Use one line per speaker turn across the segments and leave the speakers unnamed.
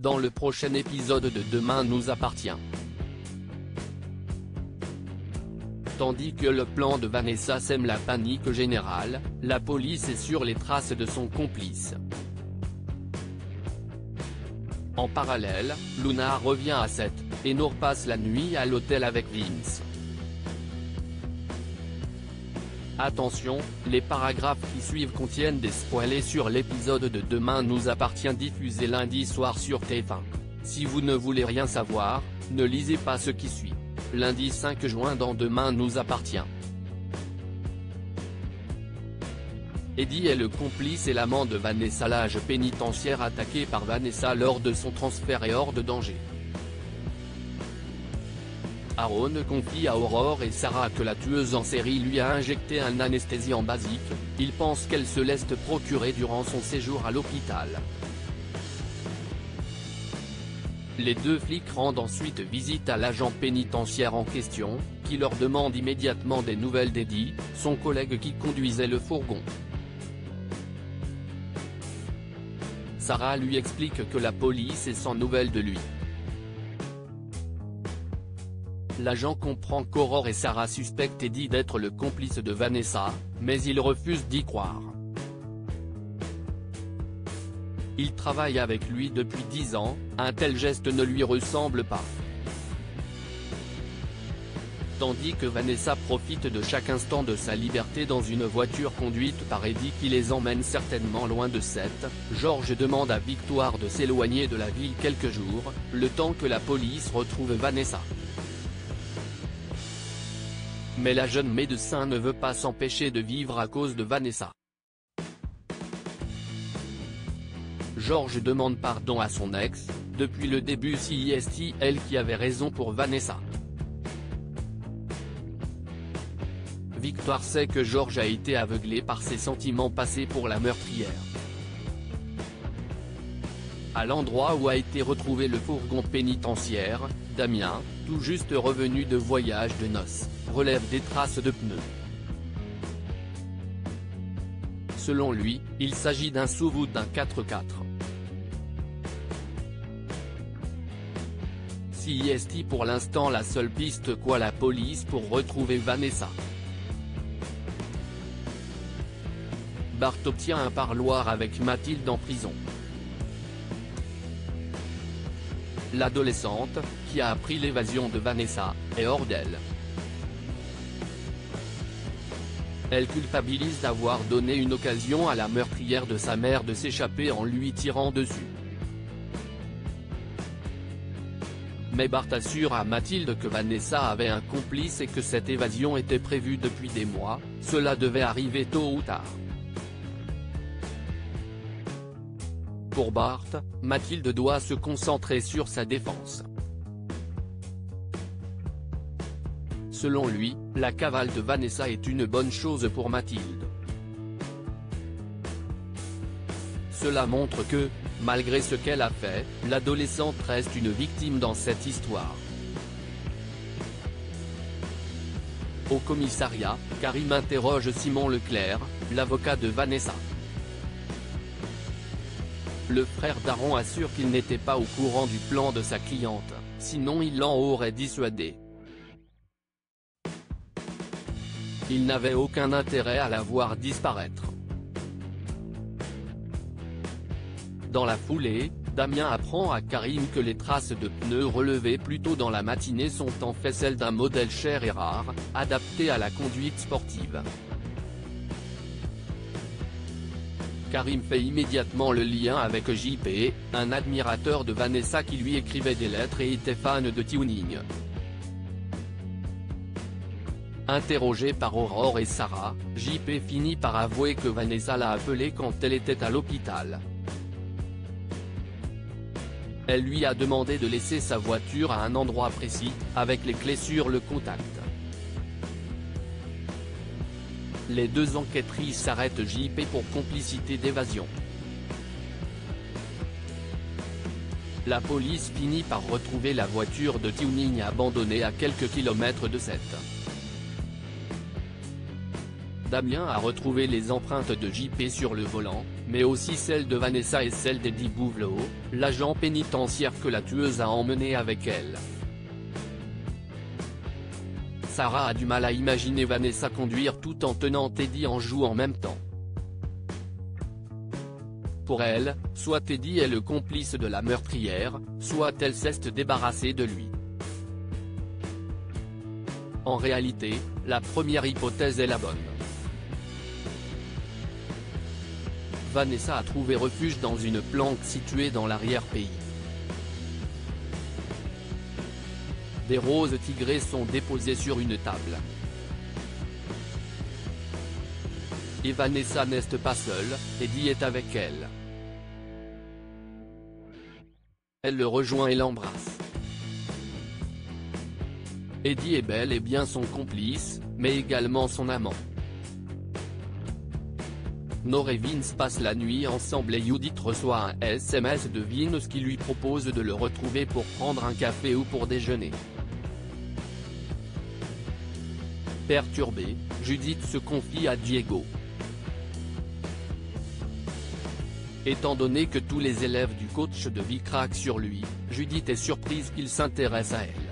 dans le prochain épisode de Demain nous appartient. Tandis que le plan de Vanessa sème la panique générale, la police est sur les traces de son complice. En parallèle, Luna revient à 7, et Nour passe la nuit à l'hôtel avec Vince. Attention, les paragraphes qui suivent contiennent des spoilers sur l'épisode de Demain nous appartient diffusé lundi soir sur TF1. Si vous ne voulez rien savoir, ne lisez pas ce qui suit. Lundi 5 juin dans Demain nous appartient. Eddie est le complice et l'amant de Vanessa, l'agent pénitentiaire attaqué par Vanessa lors de son transfert est hors de danger. Aaron confie à Aurore et Sarah que la tueuse en série lui a injecté un anesthésiant basique, il pense qu'elle se laisse procurer durant son séjour à l'hôpital. Les deux flics rendent ensuite visite à l'agent pénitentiaire en question, qui leur demande immédiatement des nouvelles d'Eddie, son collègue qui conduisait le fourgon. Sarah lui explique que la police est sans nouvelles de lui. L'agent comprend qu'Aurore et Sarah suspectent Eddie d'être le complice de Vanessa, mais il refuse d'y croire. Il travaille avec lui depuis 10 ans, un tel geste ne lui ressemble pas. Tandis que Vanessa profite de chaque instant de sa liberté dans une voiture conduite par Eddie qui les emmène certainement loin de 7, George demande à Victoire de s'éloigner de la ville quelques jours, le temps que la police retrouve Vanessa. Mais la jeune médecin ne veut pas s'empêcher de vivre à cause de Vanessa. George demande pardon à son ex, depuis le début c'est elle qui avait raison pour Vanessa. Victoire sait que George a été aveuglé par ses sentiments passés pour la meurtrière. À l'endroit où a été retrouvé le fourgon pénitentiaire, Damien, tout juste revenu de voyage de noces, relève des traces de pneus. Selon lui, il s'agit d'un SUV ou d'un 4x4. C'est pour l'instant la seule piste qu'à la police pour retrouver Vanessa. Bart obtient un parloir avec Mathilde en prison. L'adolescente, qui a appris l'évasion de Vanessa, est hors d'elle. Elle culpabilise d'avoir donné une occasion à la meurtrière de sa mère de s'échapper en lui tirant dessus. Mais Bart assure à Mathilde que Vanessa avait un complice et que cette évasion était prévue depuis des mois, cela devait arriver tôt ou tard. Pour Bart, Mathilde doit se concentrer sur sa défense. Selon lui, la cavale de Vanessa est une bonne chose pour Mathilde. Cela montre que, malgré ce qu'elle a fait, l'adolescente reste une victime dans cette histoire. Au commissariat, Karim interroge Simon Leclerc, l'avocat de Vanessa. Le frère d'Aaron assure qu'il n'était pas au courant du plan de sa cliente, sinon il l'en aurait dissuadé. Il n'avait aucun intérêt à la voir disparaître. Dans la foulée, Damien apprend à Karim que les traces de pneus relevées plus tôt dans la matinée sont en fait celles d'un modèle cher et rare, adapté à la conduite sportive. Karim fait immédiatement le lien avec JP, un admirateur de Vanessa qui lui écrivait des lettres et était fan de tuning. Interrogé par Aurore et Sarah, JP finit par avouer que Vanessa l'a appelé quand elle était à l'hôpital. Elle lui a demandé de laisser sa voiture à un endroit précis, avec les clés sur le contact. Les deux enquêtrices s'arrêtent JP pour complicité d'évasion. La police finit par retrouver la voiture de tuning abandonnée à quelques kilomètres de 7. Damien a retrouvé les empreintes de JP sur le volant, mais aussi celles de Vanessa et celles d'Eddie Bouvelot, l'agent pénitentiaire que la tueuse a emmené avec elle. Sarah a du mal à imaginer Vanessa conduire tout en tenant Eddie en joue en même temps. Pour elle, soit Eddie est le complice de la meurtrière, soit elle s'est débarrassée de lui. En réalité, la première hypothèse est la bonne. Vanessa a trouvé refuge dans une planque située dans l'arrière-pays. Des roses tigrées sont déposées sur une table. Et Vanessa n'est pas seule, Eddie est avec elle. Elle le rejoint et l'embrasse. Eddie est bel et bien son complice, mais également son amant. Nor et Vince passent la nuit ensemble et Judith reçoit un SMS de Vince qui lui propose de le retrouver pour prendre un café ou pour déjeuner. Perturbée, Judith se confie à Diego. Étant donné que tous les élèves du coach de vie craquent sur lui, Judith est surprise qu'il s'intéresse à elle.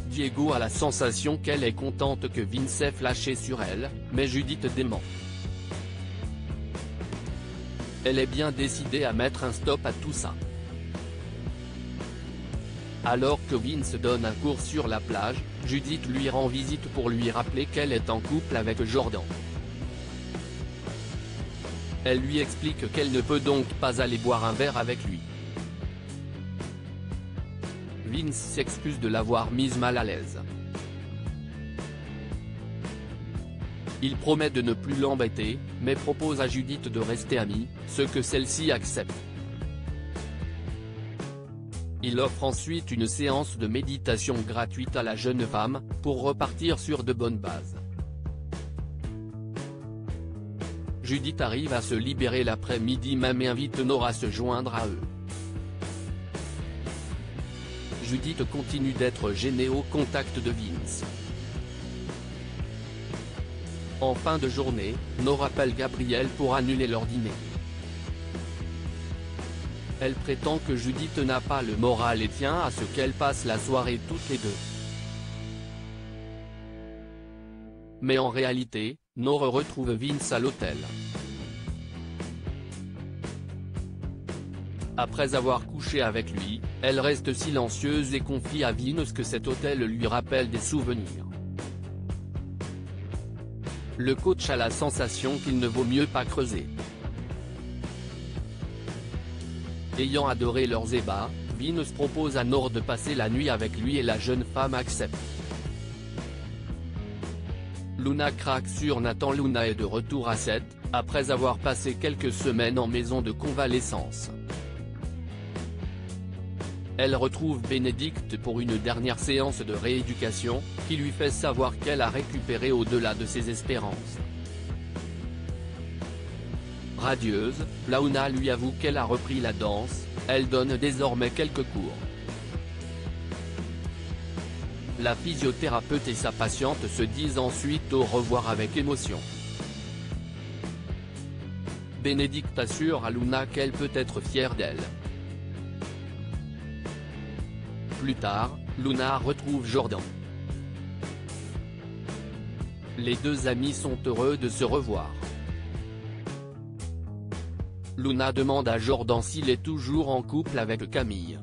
Diego a la sensation qu'elle est contente que Vince ait flashé sur elle, mais Judith dément. Elle est bien décidée à mettre un stop à tout ça. Alors que Vince donne un cours sur la plage, Judith lui rend visite pour lui rappeler qu'elle est en couple avec Jordan. Elle lui explique qu'elle ne peut donc pas aller boire un verre avec lui. Vince s'excuse de l'avoir mise mal à l'aise. Il promet de ne plus l'embêter, mais propose à Judith de rester amie, ce que celle-ci accepte. Il offre ensuite une séance de méditation gratuite à la jeune femme, pour repartir sur de bonnes bases. Judith arrive à se libérer l'après-midi même et invite Nor à se joindre à eux. Judith continue d'être gênée au contact de Vince. En fin de journée, Nor appelle Gabriel pour annuler leur dîner. Elle prétend que Judith n'a pas le moral et tient à ce qu'elles passent la soirée toutes les deux. Mais en réalité, Nor retrouve Vince à l'hôtel. Après avoir couché avec lui, elle reste silencieuse et confie à Vince que cet hôtel lui rappelle des souvenirs. Le coach a la sensation qu'il ne vaut mieux pas creuser. Ayant adoré leurs ébats, Vince propose à Nor de passer la nuit avec lui et la jeune femme accepte. Luna craque sur Nathan. Luna est de retour à 7, après avoir passé quelques semaines en maison de convalescence. Elle retrouve Bénédicte pour une dernière séance de rééducation, qui lui fait savoir qu'elle a récupéré au-delà de ses espérances. Radieuse, Luna lui avoue qu'elle a repris la danse, elle donne désormais quelques cours. La physiothérapeute et sa patiente se disent ensuite au revoir avec émotion. Bénédicte assure à Luna qu'elle peut être fière d'elle. Plus tard, Luna retrouve Jordan. Les deux amis sont heureux de se revoir. Luna demande à Jordan s'il est toujours en couple avec Camille.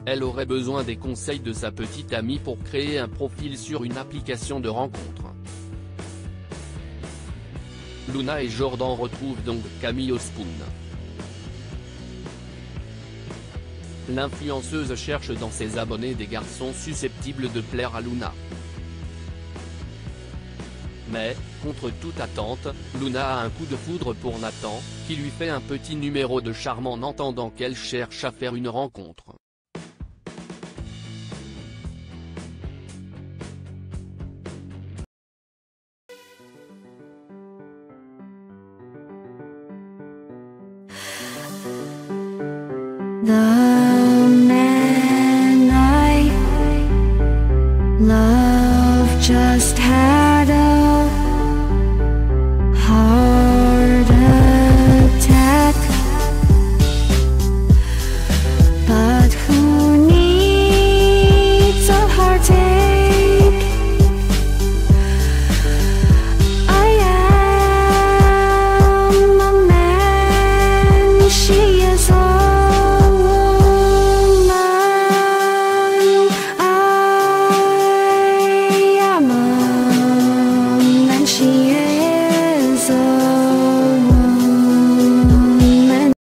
Elle aurait besoin des conseils de sa petite amie pour créer un profil sur une application de rencontre. Luna et Jordan retrouvent donc Camille au Spoon. L'influenceuse cherche dans ses abonnés des garçons susceptibles de plaire à Luna. Mais, contre toute attente, Luna a un coup de foudre pour Nathan, qui lui fait un petit numéro de charme en entendant qu'elle cherche à faire une rencontre.
The man I just had